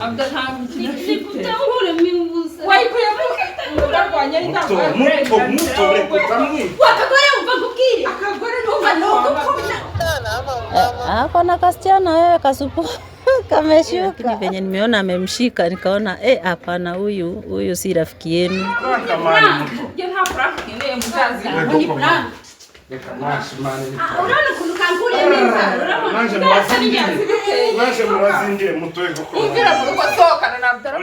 Abdahan nikutangure mimbuza wayikuyavuka mutarwanya muto rekutamwe wakagore umva kubwire akagore numva nokupfuna Hapo na kasichana wewe kasupu kameshuka. Venye nimeona amemshika nikaona hapana, huyu si rafiki yenu. je nta rafiki ne mzazi ni plan unaona kunukangure naje murazingiye mutoye kuko ivira mu rugo sohokana na Abdara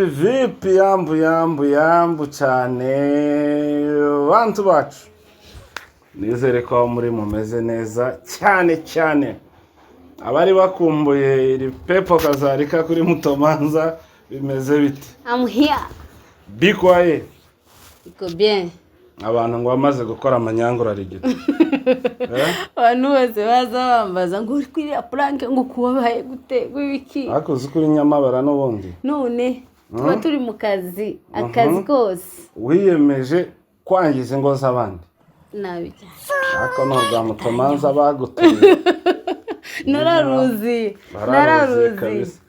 vipi yambu cyane bantu bacu, nizere ko muri mumeze neza cyane abari bakumbuye iri pepo kazarika kuri Mutomanza bimeze bite? I'm here. Bikwaye Iko bien. abantu ngo bamaze gukora amanyangura rigito Abantu bose baza bambaza ngo uri kuri plank ngo kubabaye gute gwibiki. akoze kuri Nyamabara n'ubundi None tuba turi mu kazi akazi kose wiyemeje kwangiza ngo z'abandi nabijya ako no bwa Mutomanza bagutuye nararuzi kabisa.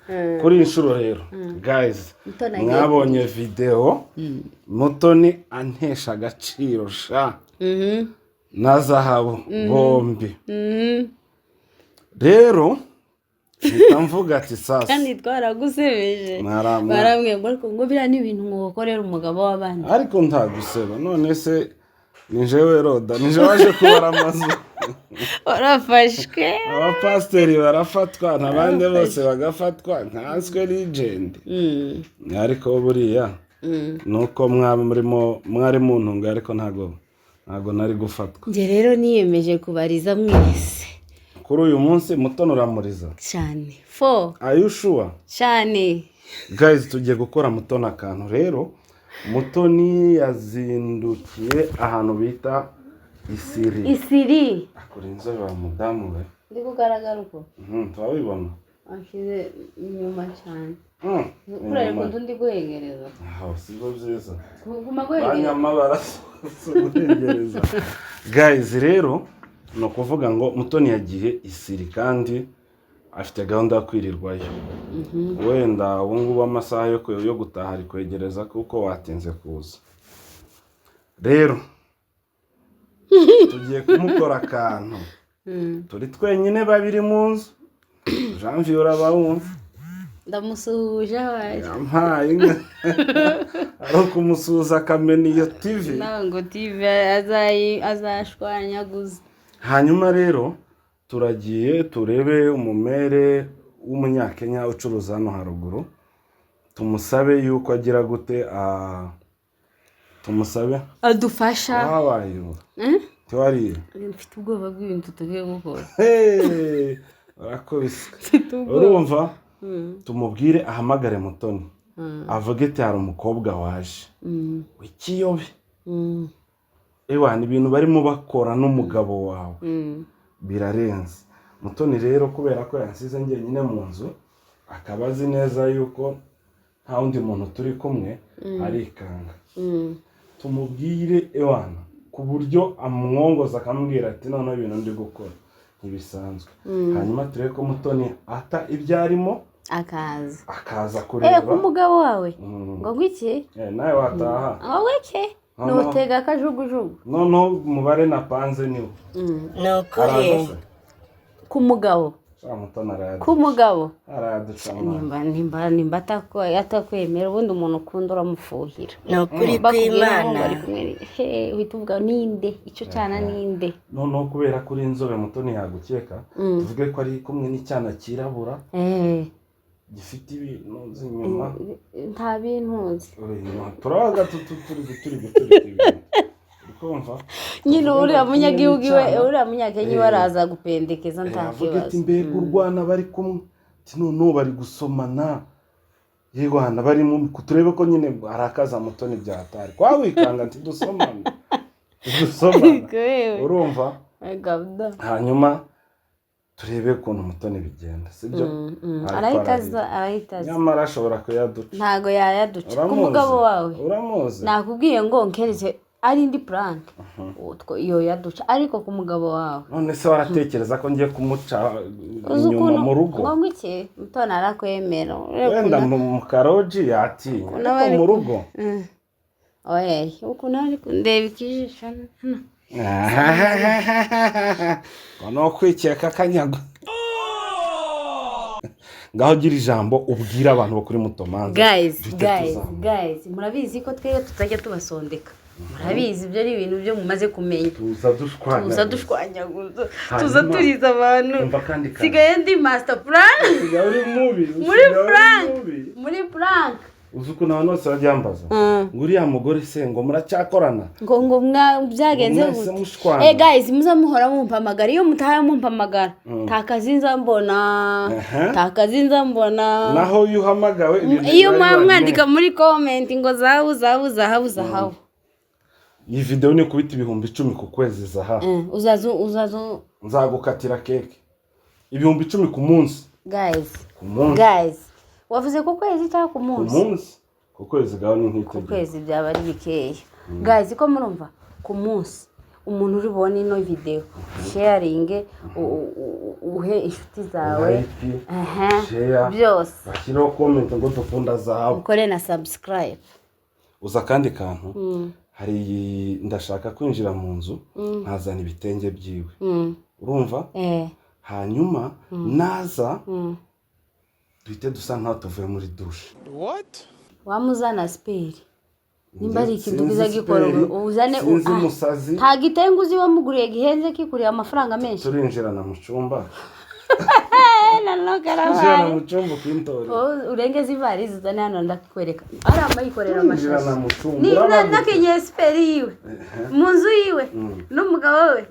Kuri inshuro rero guys mwabonye video Mutoni antesha agaciro sha na zahabu bombi rero nitamvuga ati sasa kandi twaragusebeje baramwe ngo bira n'ibintu ngo ukorera umugabo w'abandi ariko ntaguseba none se ninjewe Roda nije waje kubara amazu orafashwe abapasteri barafatwa nabande bose bagafatwa nkanswe legend ariko buriya nuko mwari muntu ariko ntago nari gufatwa. Nje rero niyemeje kubariza mwese kuri uyu munsi Mutoni uramuriza cyane are you sure cyane guys tugiye gukora Mutoni akantu rero Mutoni yazindukiye ahantu bita isiri akora inzobe wa mudamu we ndi kugaragara uko twabibona ashize inyuma cyane kurare ko ndi guhegereza aho sibo byiza guma guhegereza Banyamabara guhegereza guys rero no kuvuga ngo Mutoni yagiye isiri kandi afite gahunda yo kwirirwayo wenda ubu ngubu amasaha yo gutaha ari kwegereza kuko watinze kuza rero tugiye kumukora akantu turi twenyine babiri mu nzu Janvier urabawumva ndamusuhuje waje yampaye ari kumusuza akamena iyo TV nango TV azashwanyaguza hanyuma rero turagiye turebe umumere w'umunyakenya ucuruza hano haruguru tumusabe yuko agira gute tumusabe adufasha wabayo twariye mfite ubwoba bw'ibintu tugiye gukora urakubise urumva tumubwire ahamagare Mutoni avuge ati hari umukobwa waje w'ikiyobe ni ibintu barimo bakora n'umugabo wawe birarenze. Mutoni rero kubera ko yansize njyenyine mu nzu akaba azi neza yuko nta wundi muntu turi kumwe arikanga tumubwire ku buryo amwongoza akamubwira ati noneho ibintu ndi gukora ntibisanzwe hanyuma turebe ko Mutoni ata ibyarimo akaza kureba umugabo wawe ngo ngwiki nawe wataha aweke notega akajugujugu noneho umubare napanze niwo ku mugabo Mutoni arayaduca. Ku mugabo Arayaduca. nimba atakwemera ubundi umuntu ukunda uramufuhira. Ni ukuri kw'Imana. Uhita uvuga ninde icyo cyana ninde. Noneho kubera kuri inzobe Mutoni yagukeka tuvuge ko ari kumwe n'icyana kirabura gifite ibintu inyuma. Nta bintuzi. Turabaga turi kumva nyine uriya munyagihugu we uriya munyakenyi waraza gupendekeza nta kibazo. Mbega urwana bari kumwe noneho bari gusomana yego hana bari mu turebe ko nyine arakaza Mutoni byatari kwawikanga nti dusomana urumva hanyuma turebe ukuntu Mutoni bigenda sibyo. arahitaza nyamara ashobora kuyaduca. ntago yayaduca ku mugabo wawe. Uramuzi nakubwiye ngo nkereze ari indi plan iyo yaduca ariko ku mugabo wawe. None se waratekereza ko ngiye kumuca inyuma mu rugo? ngo iki Mutoni arakwemera wenda mu karoji yati mu rugo. oye ukuntu ari ndeba ikijisho no kwikeka kanyago. Ngaho gira ijambo ubwira abantu bo kuri Mutomanza. Guys murabizi ko twebwe tutajya tubasondeka. Murabizi ibyo ari ibintu byo mumaze kumenya. Tuza dushwanyaguza. Tuza turiza abantu. Sigaye ndi master plan. Muri prank. Uzuko na bose baryambaza. Nguriya mugore se ngo muracyakorana. Ngo byagenze gute? Guys muzamuhora mumpamagara iyo mutaha mumpamagara. Takazinza mbona. Naho yuhamagawe iyo mwandika muri comment ngo zahabu. Iyi video ni kubita ibihumbi 10 ku kwezi zaha. Uzazo nzagukatira keke. Ibihumbi 10 ku munsi. Guys wavuze ku kwezi cyangwa ku munsi? Ku munsi. Ku kwezi gaho ni nk'itege. Ku kwezi byaba ari bikeya. Guys ko murumva ku munsi umuntu uri bone ino video sharing uhe inshuti zawe byose bashyiraho comment ngo dukunda zahabu ukore na subscribe. Uza kandi kantu hari ndashaka kwinjira mu nzu nkazana ibitenge byiwe urumva hanyuma naza duhite dusa nkaho tuvuye muri douche. What? Wamuzana spare nimba ari ikintu kiza gikora uzane umusazi nta gitengo uzi wamuguriye gihenze kikuriye amafaranga menshi. Turinjirana mu cyumba nanogara mu cyumba kw'intori urengeze ivarizi uzane hano ndakwereka aramba yikorera amashashi ni nakenye spare yiwe mu nzu yiwe n'umugabo we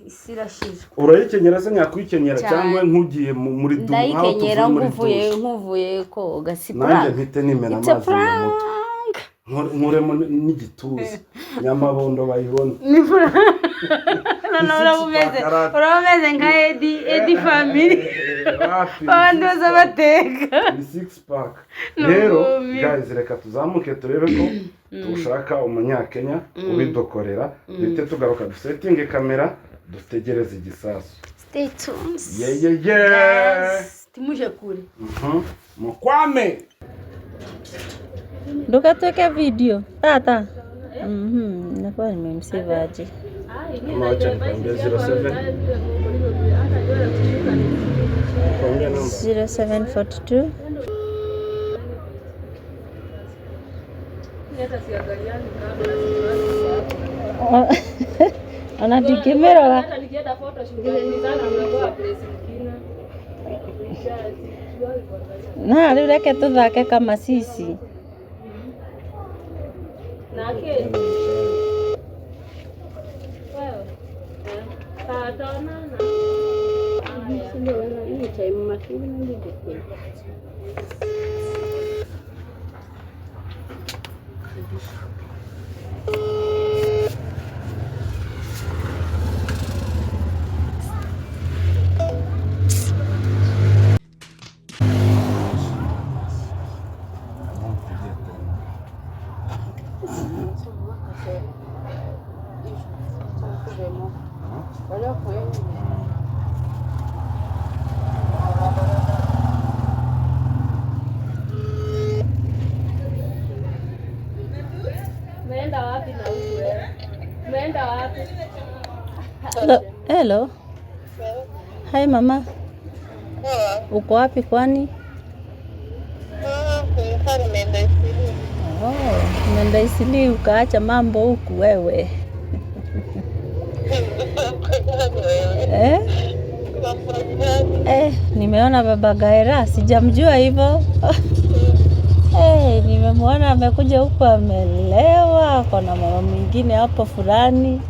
isirashije. Urayikenyera se nyakuyikenyera cyangwa nkugiye muri duha ndayikenyera nkuvuye ko gasipura. Nanjye mpite nimena amazi mu mutwe nkuremo n'igituza nyamabondo bayibona. urabumeze nka Edi family abandi bose bateka ni 6 pack. Rero guys reka tuzamuke turebe ko tushaka umunyakenya ubidokorera bite tugaruka dusetting kamera dutegereze igisasu. Stay tuned. Guys timuje kure mukwame Tukatweke video tata. Nakuwa nimemsave aje. Mwacha nikwambia 07 0742 anatikimera na rĩu reke tũthake kama sisi nake Hello. Hi mama. Uko wapi kwani? Nimeenda Isili. Umeenda Isili ukaacha mambo huku wewe. Nimeona baba Gaera, sijamjua hivyo. Nimemwona amekuja huko amelewa, kuna mama mwingine hapo fulani.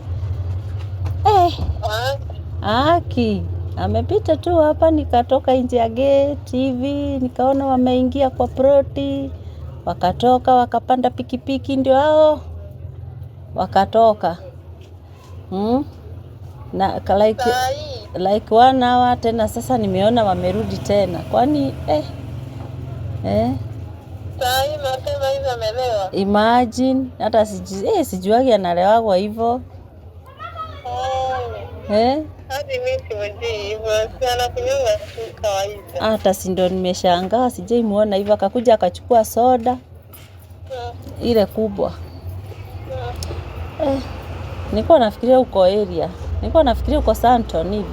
Aki, amepita tu hapa, nikatoka nje ya gate hivi, nikaona wameingia kwa ploti, wakatoka wakapanda pikipiki, ndio hao wakatoka. Na like 1 hour tena sasa nimeona wamerudi tena. Kwani Mapema hivi amelewa. Imagine hata sijuagi analewagwa hivyo. Hadi mimi siwezi hivyo. Sana kunywa tu kawaida. Hata si ndo nimeshangaa, sijai muona hivyo. Akakuja akachukua soda ile kubwa. Nilikuwa nafikiria uko area. Nilikuwa nafikiria uko Santon hivi.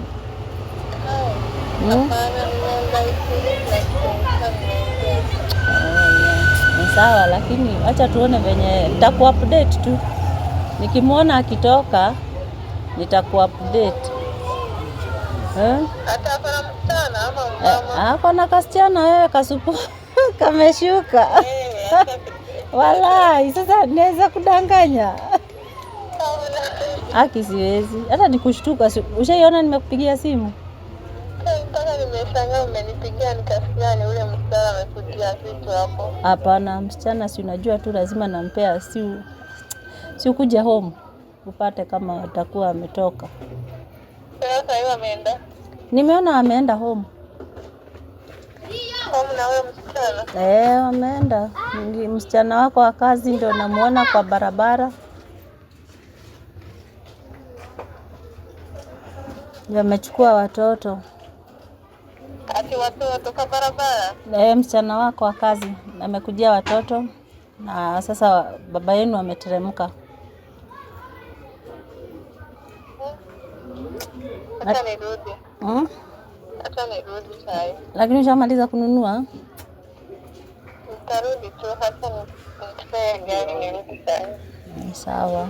Ni sawa, lakini acha tuone venye nitakuupdate tu. Nikimwona akitoka nitakuupdate. Hata kuna msichana ama mama? Kuna kasichana wewe kasupu kameshuka. Walai, sasa naweza kudanganya. Aki siwezi. Hata nikushtuka, ushaiona nimekupigia simu? Mpaka nimeshangaa umenipigia nikasikia ni ule msichana amekuja vitu hapo. Hapana, msichana si unajua tu lazima nampea si ukuja home upate kama atakuwa ametoka. Sasa hiyo ameenda? Nimeona ameenda home. Home na wewe msichana? Ameenda. Msichana wako wa kazi ndio namuona kwa barabara. Amechukua watoto. Ati watoto kwa barabara? Msichana wako wa kazi amekujia watoto na sasa baba yenu ameteremka. Acha nirudi. Acha nirudi sasa. Lakini ushamaliza kununua? Nitarudi tu hata nitafanya gari nirudi sasa. Sawa.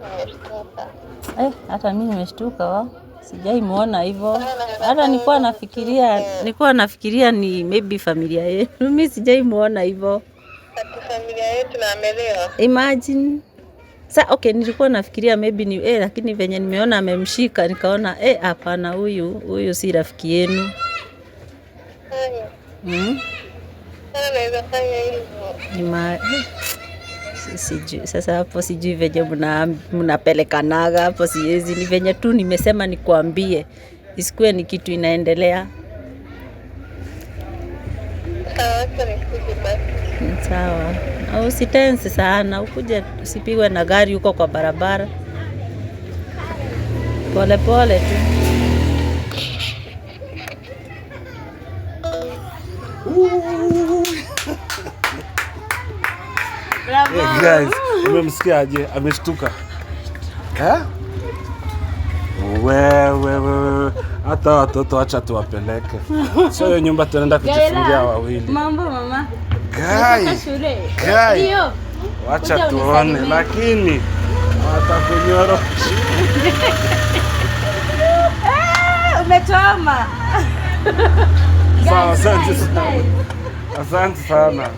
Nimeshtuka. Hata mimi nimeshtuka sijai muona hivyo. Hata nilikuwa nafikiria ni maybe familia yetu. Mimi sijai muona hivyo. Ati familia yetu na amelewa. Imagine. Okay, nilikuwa nafikiria maybe ni lakini venye nimeona amemshika nikaona hapana, huyu si rafiki yenu. Naweza fanya hivyo. Sijui sasa hapo, sijui venye mnapelekanaga hapo, siwezi. Ni venye tu nimesema nikuambie isikuwe ni kitu inaendelea. Sawa. Au usitense sana, ukuje usipigwe na gari huko kwa barabara. Pole pole tu. Guys, umemsikiaje? Ameshtuka. Wewe. Hata watoto acha tuwapeleke. Sio hiyo nyumba tunaenda kujifungia wawili. Mambo mama. Guys. Ndio. Wacha tuone lakini watakunyorosha. Umechoma. Sawa, asante sana. Asante sana.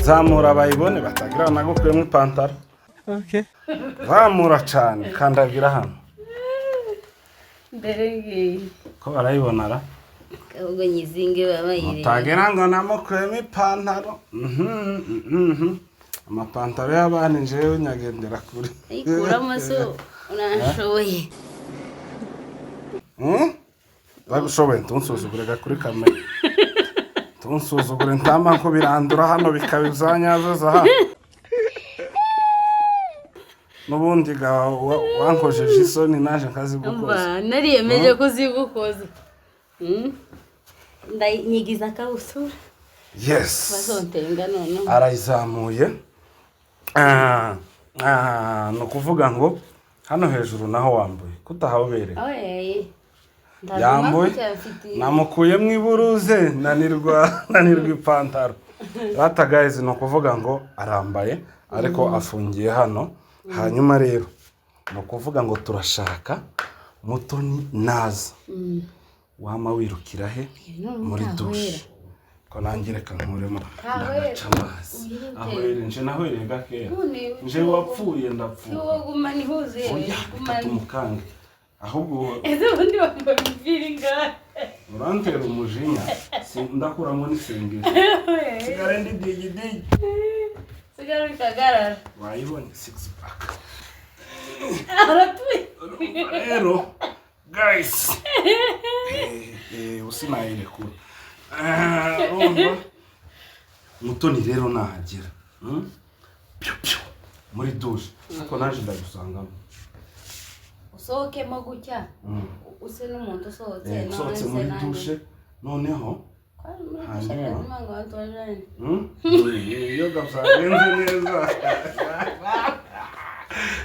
zamura bayibone batagira nagukuyemo ipantaro. Okay. Zamura cyane kandagira hano. Nderege. Ko barayibonara? Ubwo nyizinge babayire. Utagira ngo namukuyemo ipantaro. Amapantaro y'abana njewe nyagendera kuri. Ikuramo so unashoboye. Bagushoboye tunsuzugurega kuri kamera. Tunsuzugure ntama ko birandura hano bikabizanyazo zaha. Nubundi ga wankojeje isoni naje nkazigukoza. Nariyemeje kuzigukoza. Nyigiza kabusura. Yes. Bazontenga none. Arayizamuye. No kuvuga ngo hano hejuru naho wambuye kutahabereye. Oye. Yambuye namukuye mwiburuze nanirwa ipantaro. Rata guys no kuvuga ngo arambaye ariko afungiye hano. Hanyuma rero no kuvuga ngo turashaka Mutoni naza. Wama wirukira he muri dushe. Ko nangireka nkuremo ndacamazi. Aho nje naho irega kera. Nje wapfuye ndapfuye. Yo guma ni huze. Tumukange. Ahubwo ese undi wambaye imipira urantera umujinya ndakuramo n'isengero sigara ndi digi sigara bikagarara wayibonye 6 pack aratuye rero guys usinayire kure Mutoni rero nahagera muri douche ako naje ndagusangamo usohokemo gutya use n'umuntu usohotse none muri douche noneho iyo gasagenze neza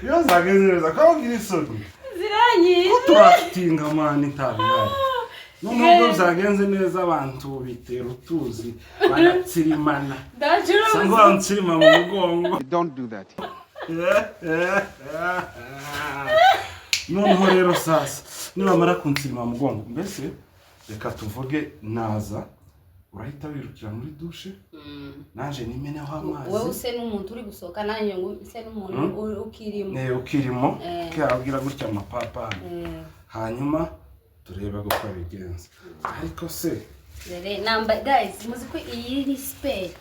iyo zagenze neza ko ngira isoni ziranyi turatinga mani tabira nubwo zagenze neza abantu bitera utuzi banatsirimana sango antsirima mu mugongo. Don't do that. Noneho rero sasa nibamara kunsirima mu mugongo mbese reka tuvuge naza urahita wirukira muri douche naje nimeneho amazi wowe use n'umuntu uri gusohoka nanjye ngo use n'umuntu ukirimo ukirimo kabwira gutya amapapa hanyuma tureba gukora bigenza ariko se rere namba guys muzi ko iyi ni spare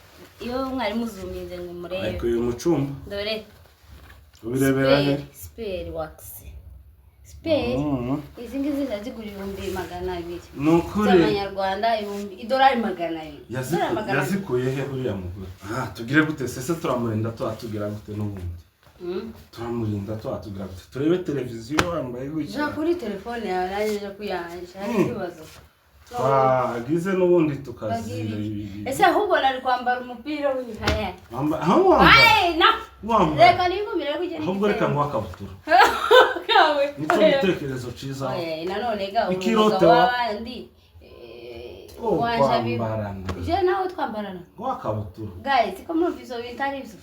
iyo mwari muzuminze ngo murebe ariko uyu mucumba dore ubirebera he spare wax spare izi ngizi zazigura 200 nukuri z'amanyarwanda $200 yazikuye he uriya mugore tugire gute sese turamurinda tugira gute n'ubundi turamurinda tugira gute turebe televiziyo wambaye gutya kuri telefone yawe naje kuyanisha hari ibibazo agize n'ubundi tukazira ese ahubwo nari kwambara umupira w'ihaya reka ningumire kugenda ahubwo reka ngo akabutura kawe nicyo gitekerezo ciza nanone ga ikirote wabandi kwambarana je nawe twambarana ngo akabutura guys ko mumvizo bitari byo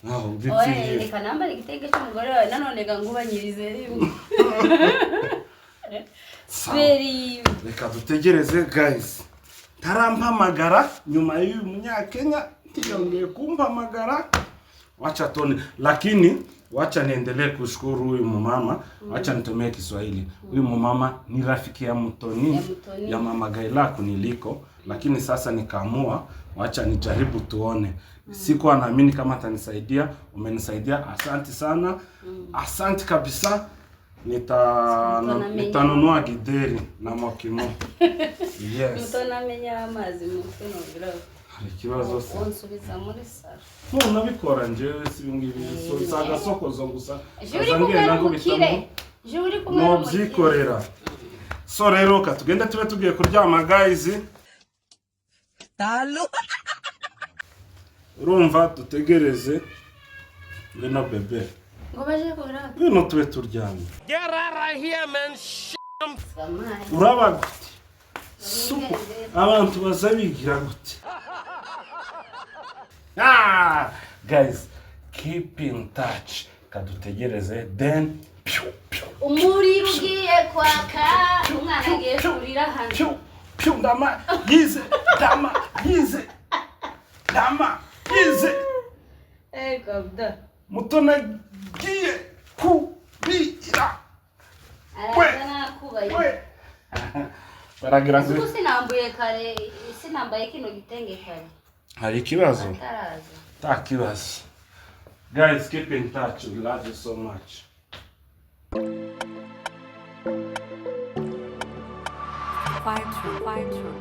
naho bipfiye reka nambara igitenge cy'umugore wawe nanone ga ngubanyirize rimwe reka dutegereze guys tarampamagara nyuma y'uyu munyakenya ntiyongeye kumpamagara wacha tone lakini wacha niendelee kushukuru huyu mama wacha nitumie Kiswahili huyu mama ni rafiki ya Mutoni ya mama Gaila kuniliko lakini sasa nikaamua wacha nijaribu tuone sikuwa naamini kama atanisaidia umenisaidia asante sana asante kabisa nitanunua gideri na mokimo yes mutonamenya amazi mutono grave ikibazo se onsubiza muri sara nabikora njewe singibi so saga sokozo gusa azangiye nako bitamo juri kumwe no byikorera so rero ka tugenda tube tugiye kuryama guys talo urumva dutegereze ngena bebe ngo baje kora ngeno tube turyame get out of here man uraba suko abantu bazabigira gute guys keep in touch kadutegereze then umuriro ugiye kwaka umwana agiye kurira hano Piu ndama yize. Ndama yize. Ndama yize. Kabda. Mutoni agiye kubira. Arana kubaye. We. Baragira ngo Uko sinambuye kare, sinambaye kino gitenge kare. hari ikibazo. Taraza. Ta kibazo. Guys, keep in touch. We love you so much. Fight through.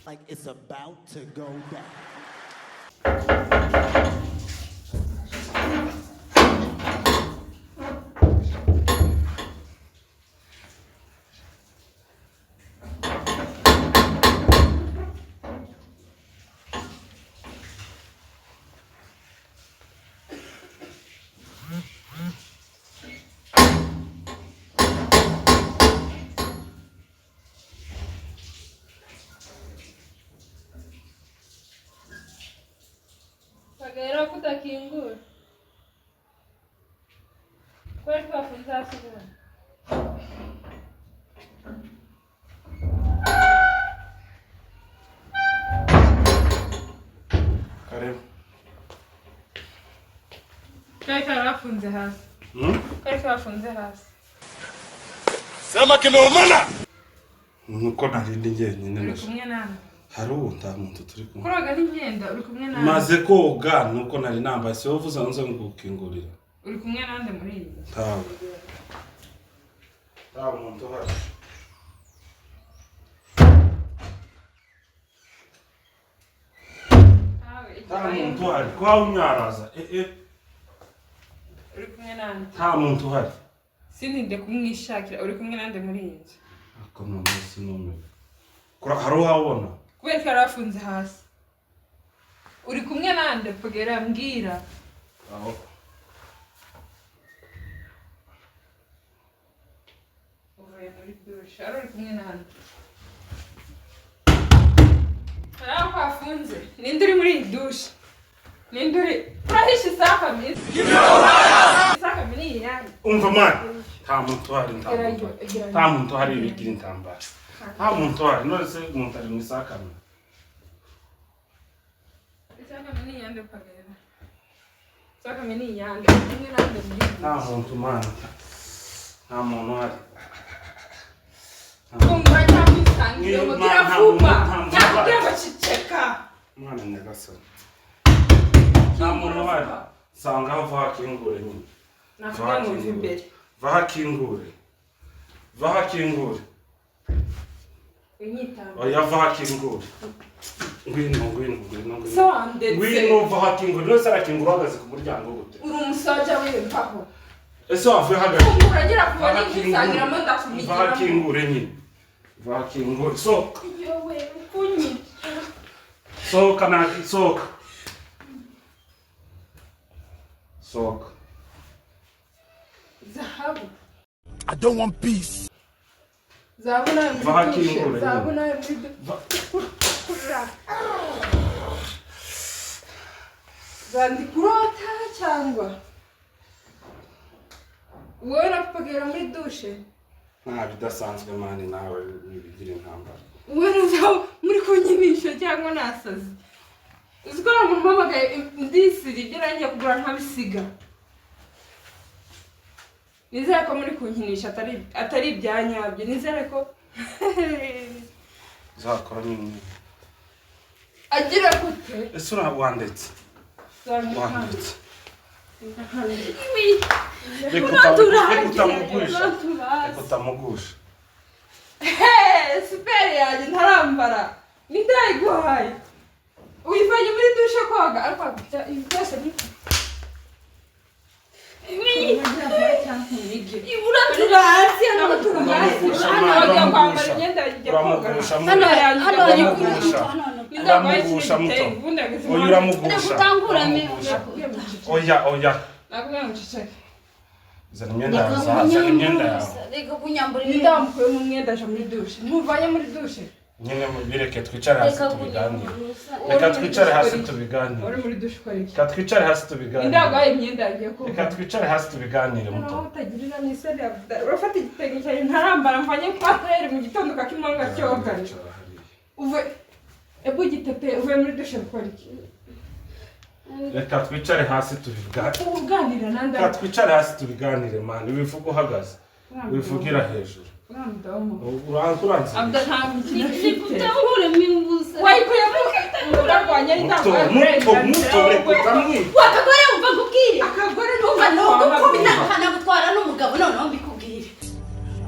Like it's about to go down. Pagera kutakingura. Kweli twafunza asubuhi. Karibu. Kweli twafunze hasi. Kweli twafunze hasi. Sema kimeumana. Nuko narindi njyenyine Uri nasho. kumwe nani? Hari nta muntu turi kumwe. Kuroga n'imyenda uri kumwe nani? Maze koga nuko nari nambaye se wovuza nze ngukingurira. Uri kumwe nande muri iyi? Tawe. Tawe muntu hari. Tawe muntu hari. Kwa unyaraza. Uri kumwe nande? Nta muntu hari. Sininde kumwishakira uri kumwe nande muri iyi? Akoma nasi nome. Kura haro habona. Kubera ko yarafunze hasi. Uri kumwe nande pagera mbwira. Aho. Uvuye muri dushe. Uri kumwe nande? Araho hafunze. Ninde uri muri dushe? Ninde uri? Urahisha isaka mizi. Isaka mini yani. Umva mani. Nta muntu hari nta muntu hari bigira intambara. Nta muntu hari none se umuntu ari mwisakana. Isaka mini yande pagera. Isaka mini yande. Kumwe nande muri. Nta muntu mani. Nta muntu hari. Kumva cyamwisangiye ngo kiravuba. Cyangwa baciceka. Mwana nyagasani. Nta muntu hari. Sanga hava kingure nyine. Navuga ngo imbere. Va kingure. Va kingure. Unyitanga. Oya va kingure. Ngwino. So ndetse. Ngwino va kingure. Nose arakingura hagaze ku muryango gute. Uri umusaja w'imvaho. Ese wavuye hagaze. Uragira kuba n'ingisangira mo ndakumigira. Va kingure nyine. Va kingure. So. Yowe kunyi. Soka na soka. Soka. Zahabu. I don't want peace. Zahabu na Va kingure. Zahabu na kura. Zandi kurota cyangwa. Wowe napagera muri dushe. Nta bidasanzwe mani nawe bigira intambara. Wowe nazo muri kunyinisha cyangwa nasazi. Uzikora mu mpamagaye ndisiri byarangiye kugura ntabisiga. Nizere ko muri kunkinisha atari ibyanyabyo. Nizere ko Zakora nyine. agira gute ese urabwanditse wanditse utamugusha superi yanjye ntarambara nindayiguhaye uyivanye muri dushe koga ariko ibi byose ni oya zana imyenda yawe reka kunyambura ndamukuye mu mwenda aje muri dushe muvanye muri dushe nyine bireke twicare hasi tubiganire reka twicare hasi tubiganire uri muri dushe ukora iki reka twicare hasi tubiganire indagaye imyenda yagiye kuba reka twicare hasi tubiganire muto utagirira n'isoni urafata igitenge cyawe ntarambara mvanye kwa frere mu gitondo kakimanga cyoga uve ebu gitete uve muri dushe ukora iki reka twicare hasi tubiganire uganira nanda reka twicare hasi tubiganire mani wivuga uhagaze wivugira hejuru urankuranze abda nta mikino ifite utangure mwibuza wayikuye mu urarwanya muto reka mwite wakagore umva kubwire akagore umva nuko binakana gutwara n'umugabo noneho mbikubwire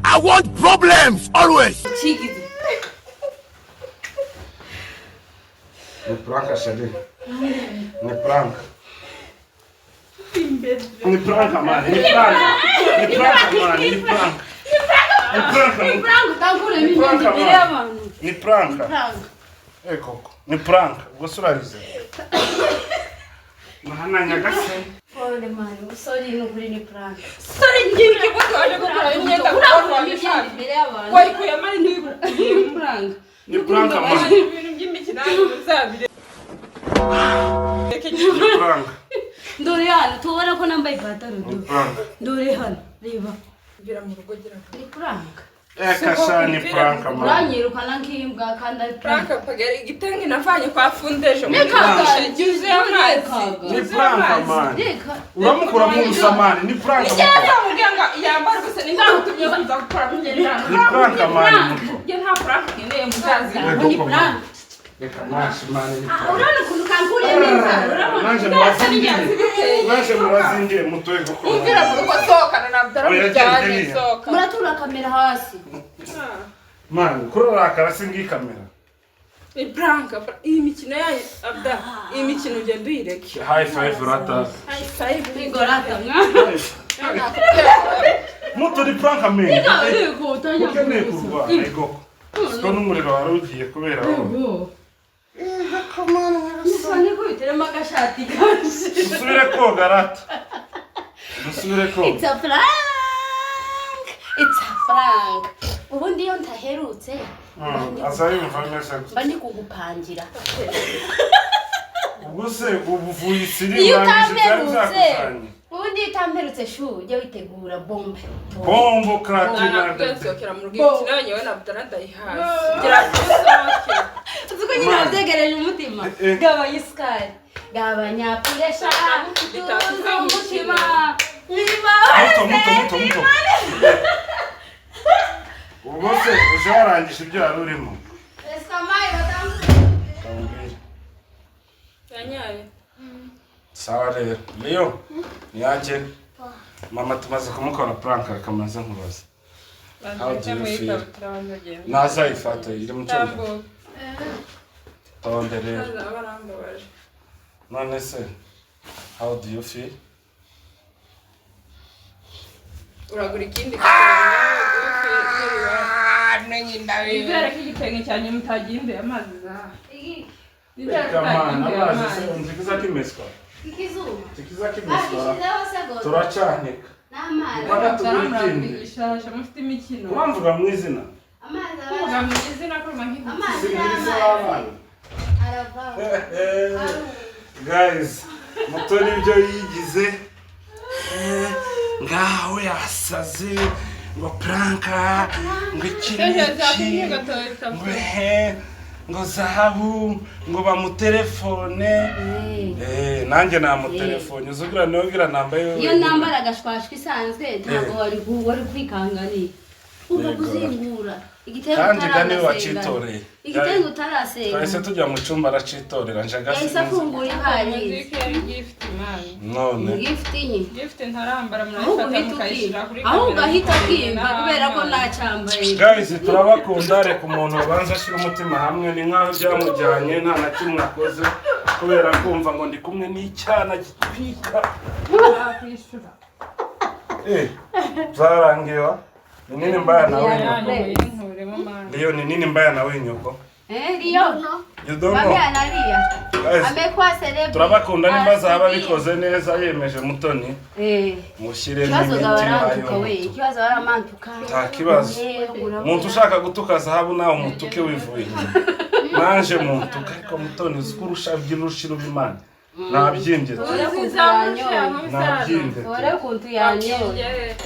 I want problems always. kigize ni pranka sheri ni pranka ni pranka mani ni pranka ni pranka mani ni pranka ni prank utangure mwibuza imbere y'abantu ni pranka prank koko ni pranka ubwo surarize mahana nyagase pole mani usori n'ukuri ni prank sore ngiye kibuto aje gukora imyenda urabona imyenda imbere y'abantu wayikuye mari ni prank ni pranka mani ibintu by'imikino uzabire ni pranka ndore hano tubona ko nambaye ipantaro ni pranka ndore hano reba gira mu rugo gira ni prank kasha ni pranka mani uranyirukana nk'imbwa kandi ari prank pranka pagera igitenge navanye kwa fundejo juze ni pranka mani reka uramukura mu rusamani ni pranka cyangwa muganga yambara gusa nindamutumye kuza gukora mugenda ni pranka mani muto je nta pranka nkeneye muzazi ni prank reka nashi mani ni pranka urabona ukuntu kankuriye neza naje murazingire mutoye gukora umvira mu rugo sohokana na Abdara mujyane sohoka muratura kamera hasi mani kurakara singi kamera ni pranka iyi mikino yayo Abdara iyi mikino ugenda uyireke high five rata high five igorata muto ni pranka meni yego utajya ukeneye kurwara ego siko n'umuriro wari ugiye kubera wowe Nisane ko biterema agashati gaje dusubire koga rata dusubire koga It's a prank It's a prank ubundi iyo ntaherutse asa yumva imeze bandi kugupangira ubwo se ubuvuye isiri iyo urangije utamperutse ubundi iyo utamperutse shu ujya witegura bombe bombo kratina sokera mu rugo imikino yayo na Abdara ndayihazi gira sohoke tuko nyine wategereje umutima gabanya isukari gabanya puresha tuza umutima muto ubwo se uje warangije ibyo wari urimo esamaye batambuye yanyaye sawa rero Leo niyake mama tumaze kumukora prank akamaze nkubaza how do you feel naza ifata iri mu cyumba tonde rero none se how do you feel uragura ikindi ibera k'igitenge cyane mutaginde amazi za kamana amazi se unzikiza kimeswa tikiza kimeswa turacanika ishasha mufite imikino uramvuga mu izina kuvuga mu izina ko singiriza abana guys muto nibyo yigize ngaho yasaze ngo pranka ngo ikiriki ngo zahabu ngo bamutelefone nanjye namutelefone uzugira nawe ugira nambaye iyo nambara agashwashwa isanzwe ntabwo wari kwikanganira uva kuzingura igitego kandi gani wacitoreye igitego utarasenga twese tujya mu cyumba aracitorera nje yahise afungura ivarisi gift man none gift nye gift ntarambara murayifata mukayishira kuri kamera aho ugahita kimba kubera ko nacambaye guys turabakunda reka umuntu abanza ashira umutima hamwe ni nkaho byamujyanye nta na kimwe akoze kubera kumva ngo ndi kumwe n'icyana gitwika kwishura zarangiwa ni nini mbaya nawe nyoko nturemo mama Leo ni nini mbaya nawe nyoko Leo you don't Mami know analia amekuwa celebrity turabakunda nimbaza haba bikoze neza yemeje Mutoni mushyire n'imitima we ikibazo baramantuka nta kibazo umuntu ushaka gutuka zahabu nawe umutuke wivuye nanje muntuka ariko Mutoni uzikurusha by'irushiro b'Imana nabyimbye ore kuntu yanyoye